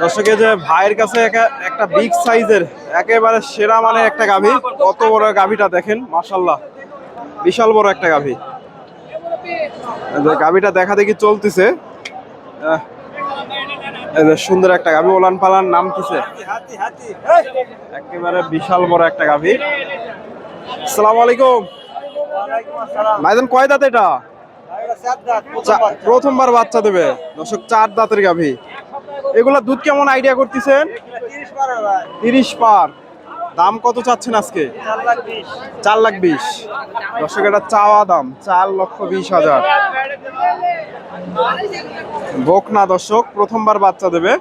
দর্শক এই যে ভাইয়ের কাছে একটা বিগ সাইজের একেবারে সেরা মানে একটা গাভী, কত বড় গাভীটা দেখেন, মাশাআল্লাহ বিশাল বড় একটা গাভী। গাভীটা দেখা দেখি চলতেছে, সুন্দর একটা গাভী, ওলান পালান নামতেছে, একেবারে বিশাল বড় একটা গাভী। আসসালামু আলাইকুম ভাইজান, কয় দাঁত এটা? প্রথমবার বাচ্চা দেবে দর্শক, 4 দাঁতের গাভী। এগুলা দুধ কেমন আইডিয়া করতেছেন? 30 পার। দাম কত চাচ্ছেন আজকে? 4,20,000। দর্শক এটা চাওয়া দাম 4,20,000। বকনা দর্শক, প্রথমবার বাচ্চা দেবে,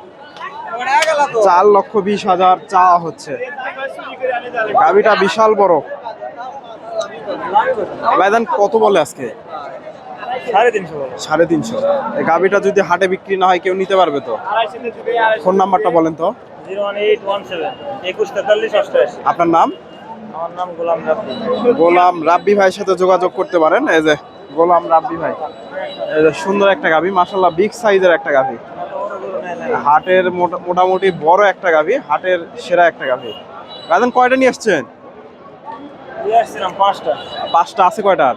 4,20,000 চাওয়া হচ্ছে। গাভীটা বিশাল বড়। ভাইজান কত বলে আজকে? 350। এই গাভীটা যদি হাটে বিক্রি না হয় কেউ নিতে পারবে তো? ফোন নাম্বারটা বলেন তো। 01817 আপনার নাম? আমার নাম গোলাম রাব্বি। গোলাম রাব্বি ভাইয়ের সাথে যোগাযোগ করতে পারেন। এই যে গোলাম রাব্বি ভাই, এই যে সুন্দর একটা গাভী, মাশাআল্লাহ বিগ সাইজের একটা গাভী, হাটের মোটামুটি বড় একটা গাভী, হাটের সেরা একটা গাভী। গাজন কয়টা নিয়ে আসছেন? পাঁচটা আছে। কয়টার?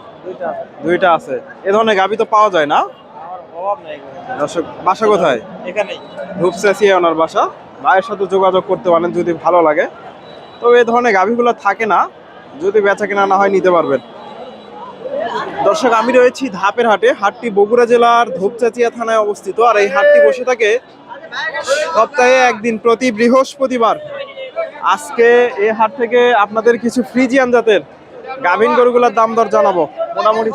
দুইটা আছে। এ ধরনের গাভী তো পাওয়া যায় না। দর্শক বাসা কোথায়? এখানেই ধূপচাচিয়া ওনার বাসা। ভাইয়ের সাথে যোগাযোগ করতে পারেন যদি ভালো লাগে। তো এই ধরনের গাভীগুলো থাকে না, যদি বেচা কেনা না হয় নিতে পারবেন। দর্শক আমি রয়েছি ধাপের হাটে। হাটটি বগুড়া জেলার ধূপচাচিয়া থানায় অবস্থিত। আর এই হাটটি বসে থাকে সপ্তাহে একদিন, প্রতি বৃহস্পতিবার। আজকে এই হাট থেকে আপনাদের কিছু ফ্রিজিয়ান জাতের গাভীন গরুগুলোর দাম দর জানাবো। মোটামুটি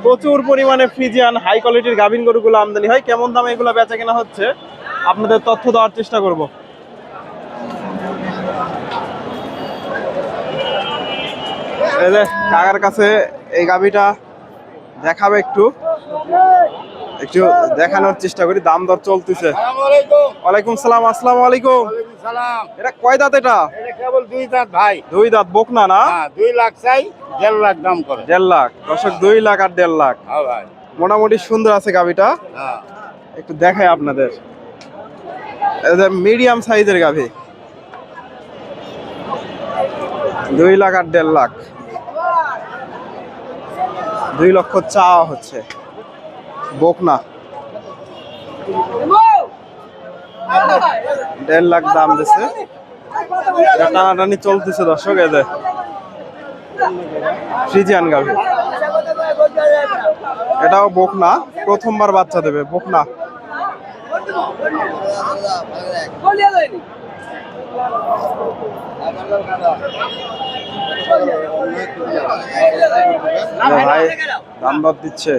প্রচুর পরিমাণে ফ্রিজিয়ান হাই কোয়ালিটির গাভীন গরুগুলো আমদানি হয়। কেমন দামে এগুলো বেচা কেনা হচ্ছে আপনাদের তথ্য দেওয়ার চেষ্টা করব। এই যে কাকার কাছে এই গাভীটা দেখাবে, একটু দেখানোর চেষ্টা করি। দাম দর চলতেছে। ওয়ালাইকুম সালাম। আসসালামু আলাইকুম। এটা কয় দাঁত? এটা কেবল 2 দাঁত ভাই। 2 দাঁত। বকনা না? 2 লাখ চাই, 1.5 লাখ দাম করে। 1.5 লাখ। দর্শক 2 লাখ আর 1.5 লাখ। হ্যাঁ ভাই, মোটামুটি সুন্দর আছে গাভীটা। একটু দেখাই আপনাদের। মিডিয়াম সাইজের গাভী, 2 লাখ আর 1.5 লাখ। 2 লক্ষ চাওয়া হচ্ছে। বকনা 1.5 লাখ দাম দিচ্ছে। টানাটানি চলতেছে দর্শক। এই যে ফ্রিজিয়ান গাভী, এটাও বকনা, প্রথমবার বাচ্চা দেবে। বকনা ভাই দাম দর দিচ্ছে।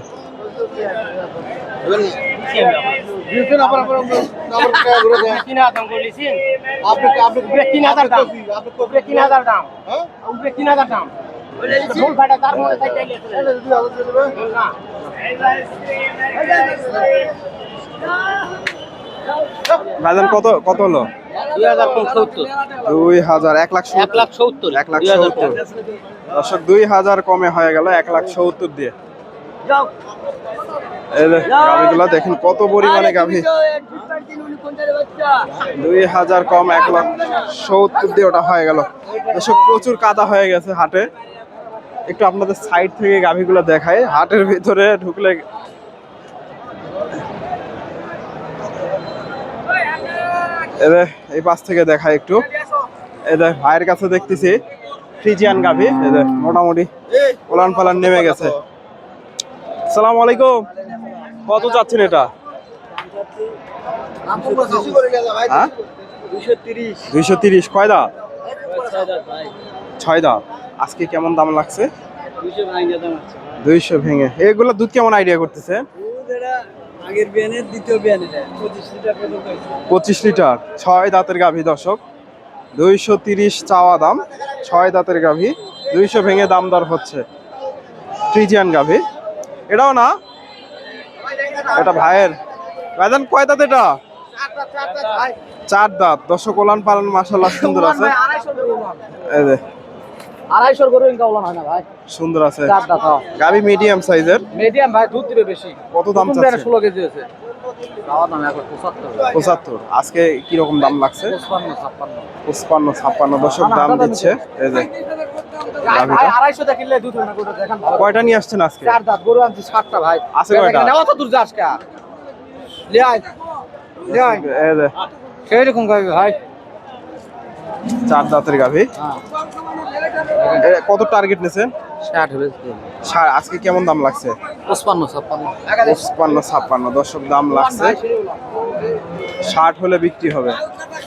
ভাইজান কত কত হলো? 2,000। 1,70,000। 1,70,000। দর্শক 2,000 কমে হয়ে গেল 1,70,000 দিয়ে। এই যে গাভীগুলো দেখেন কত পরিমাণে গাভী। 2,000 কম 1,70,000 দিয়ে ওটা হয়ে গেল। দর্শক প্রচুর কাদা হয়ে গেছে হাটে। একটু আপনাদের সাইড থেকে গাভীগুলো দেখায়। হাটের ভিতরে ঢুকলে এই পাশ থেকে দেখায় একটু। এই যে ভাইয়ের কাছে দেখতেছি ফ্রিজিয়ান গাভী, এই যে মোটামুটি ওলান পালান নেমে গেছে। আসসালামু আলাইকুম। কত চাচ্ছেন এটা? 230। কয় দাঁত? 6 দাঁত। আজকে কেমন দাম লাগছে? 200 ভেঙে। এগুলো দুধ কেমন আইডিয়া করতেছে? আগের বিয়ানের দ্বিতীয় বিয়ানে 25 লিটার। 6 দাঁতের গাভী দর্শক, 230 চাওয়া দাম। 6 দাঁতের গাভী, 200 ভেঙে দাম দর হচ্ছে। ফ্রিজিয়ান গাভী এটাও না? এটা ভাইয়ের। ভাইজান কয় দাঁত এটা? 4 দাঁত। দর্শক ওলান পালান মাশাআল্লাহ সুন্দর আছে। এই যে 250 গরু ইনকা বলা হয় না ভাই। সুন্দর আছে। চার দাঁত হ্যাঁ। গাভী মিডিয়াম সাইজের। মিডিয়াম ভাই, দুধ দিবে বেশি। কত দাম প্রথম চাচ্ছে? বেনে 16 কেজি আছে। খাওয়া দাম এখন 75। 75। আজকে কি রকম দাম লাগছে? 55 56। 55 দর্শক দাম দিচ্ছে। এই যে ভাই 250 দেখিলে দুধ হয় না, গরু দেখেন ভালো। কয়টা নিয়ে আসছেন আজকে? চার দাঁত গরু আনছি 60টা ভাই। আছে কয়টা? নেওয়া তো দূর যাস কা। লে আয়। লে আয়। এই যে সেই রকম গাবি ভাই। 4 দাঁতের গাভী। হ্যাঁ। কত টার্গেট নিছেন? 60 হয়েছে। আজকে কেমন দাম লাগছে? 55 56। 55 56 দর্শক দাম লাগছে। 60 হলে বিক্রি হবে।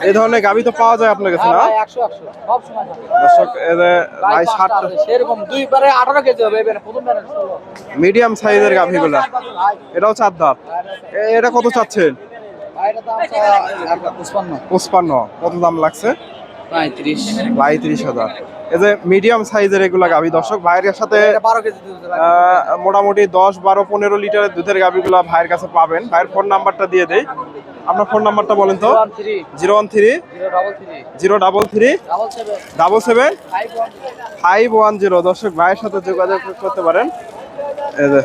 এই ধরনের গাভী তো পাওয়া যায় আপনার কাছে না? ভাই 100 100 সব সময় থাকে। দর্শক এই যে ভাই 60 সেরকম দুইবারে 18 কেজি হবে এবারে প্রথম বারে 16। মিডিয়াম সাইজের গাভীগুলা। এটাও 4 দাঁত। এটা কত চাচ্ছেন? ভাই এটা দাম 55 55। কত দাম লাগছে? 35। 35,000। এই যে মিডিয়াম সাইজের এগুলা গাভী দর্শক ভাইয়ের সাথে এটা 12 কেজি দুধ দেবে। মোটামুটি 10 12 15 লিটারের দুধের গাভীগুলা ভাইয়ের কাছে পাবেন। ভাইয়ের ফোন নাম্বারটা দিয়ে দেই। আপনার ফোন নাম্বারটা বলেন তো? 013 033 77 510। দর্শক ভাইয়ের সাথে যোগাযোগ করতে পারেন। এই যে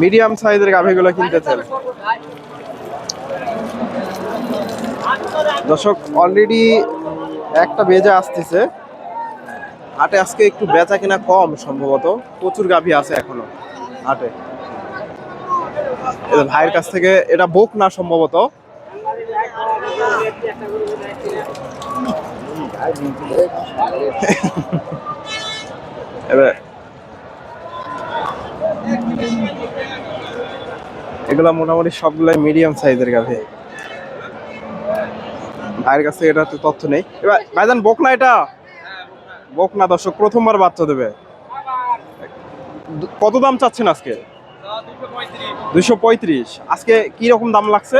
মিডিয়াম সাইজের গাভীগুলো কিনতে চান দর্শক অলরেডি একটা বেজে আসতেছে। হাটে আজকে একটু বেচা কিনা কম সম্ভবত, প্রচুর গাভী আছে এখনো হাটে। এই যে ভাইয়ের কাছ থেকে এটা বোক না সম্ভবত। এবার এগুলা মোটামুটি সবগুলাই মিডিয়াম সাইজের গাভী। ভাইয়ের কাছে এটা তো তথ্য নেই। এবার ভাইজান বোক না, এটা বোক না দর্শক, প্রথমবার বাচ্চা দেবে। কত দাম চাচ্ছেন আজকে? 235। আজকে কি রকম দাম লাগছে?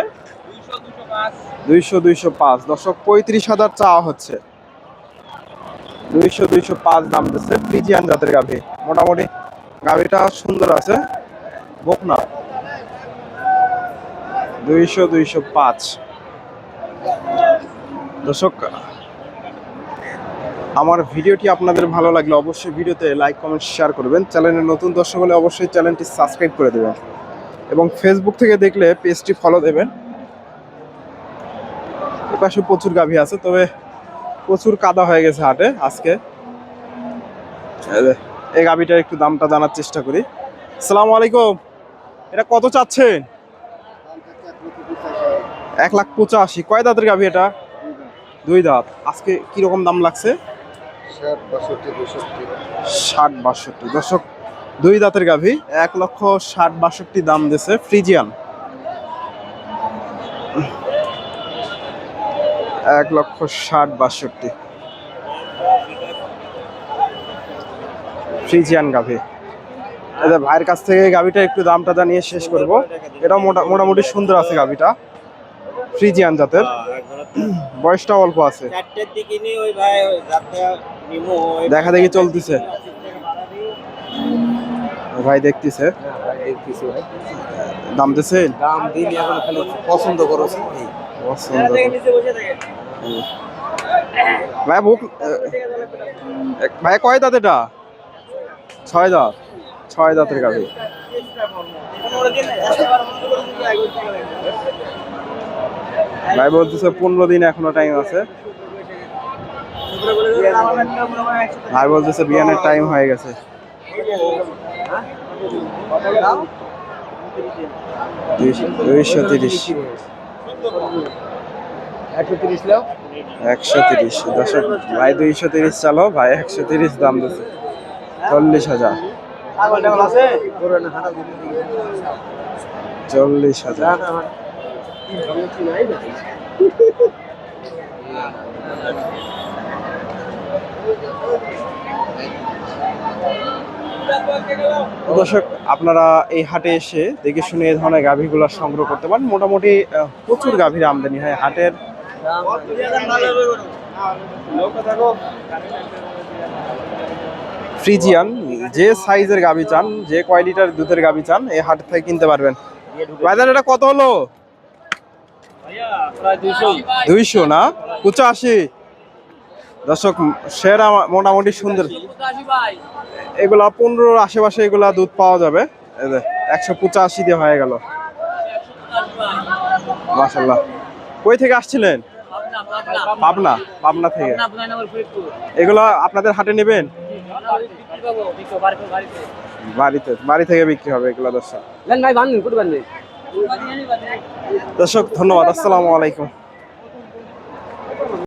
200 205 দর্শক 35,000 চাওয়া হচ্ছে। 200 205 দাম দিচ্ছে। ফ্রিজিয়ান জাতের গাভী, মোটামুটি গাভীটা সুন্দর আছে, বোক না। 200 205 দর্শক আমার ভিডিওটি আপনাদের ভালো লাগলে অবশ্যই ভিডিওতে লাইক কমেন্ট শেয়ার করবেন। চ্যানেলে নতুন দর্শক হলে অবশ্যই চ্যানেলটি সাবস্ক্রাইব করে দেবেন এবং ফেসবুক থেকে দেখলে পেজটি ফলো দেবেন। এপাশে প্রচুর গাভী আছে, তবে প্রচুর কাদা হয়ে গেছে হাটে আজকে। এই গাভীটার একটু দামটা জানার চেষ্টা করি। আসসালামু আলাইকুম। এটা কত চাচ্ছেন? 1,85,000। কয় দাঁতের গাভী এটা? 2 দাঁত। আজকে কি রকম দাম লাগছে? 60 62 দর্শক 2 দাঁতের গাভী 1,60,000 62 দাম দিয়েছে। ফ্রিজিয়ান 1,60,000 62 ফ্রিজিয়ান গাভী। এদের ভাইয়ের কাছ থেকে গাভীটা একটু দামটা জানিয়ে শেষ করব। এটা মোটামুটি সুন্দর আছে গাভীটা, ফ্রিজিয়ান জাতের। বয়সটা অল্প আছে, দেখা দেখি চলতেছে। ভাই দেখতেছে, দাম দিছে? দাম দিন এখন খালি পছন্দ করো। পছন্দ ভাই বুক ভাই কয় দাঁত এটা? 6 দাঁত। 6 দাঁতের গাভী। ভাই বলতেছে 15 দিন এখনো টাইম আছে। ভাই বলতেছে বিয়ানের টাইম হয়ে গেছে। 230 130 দর্শক ভাই 230 চালো, ভাই 130 দাম দিচ্ছে। 40,000 40,000 দর্শক আপনারা এই হাটে এসে দেখে শুনে এই ধরনের গাভীগুলো সংগ্রহ করতে পারেন। মোটামুটি প্রচুর গাভীর আমদানি হয় হাটের। ফ্রিজিয়ান যে সাইজের গাভী চান, যে কোয়ালিটির দুধের গাভী চান, এই হাট থেকে কিনতে পারবেন। ভাইজান এটা কত হলো? 200 না 85। দর্শক সেরা মোটামুটি সুন্দর, এগুলা 15 আশেপাশে এগুলা দুধ পাওয়া যাবে। 185 দিয়ে হয়ে গেল। মাশাআল্লাহ। কই থেকে আসছিলেন? পাবনা। পাবনা থেকে। এগুলা আপনাদের হাটে নেবেন? বাড়ি থেকে বিক্রি হবে এগুলা দর্শক। ভাই বান্ধব কোটি বান্ধব। দর্শক ধন্যবাদ, আসসালামু আলাইকুম।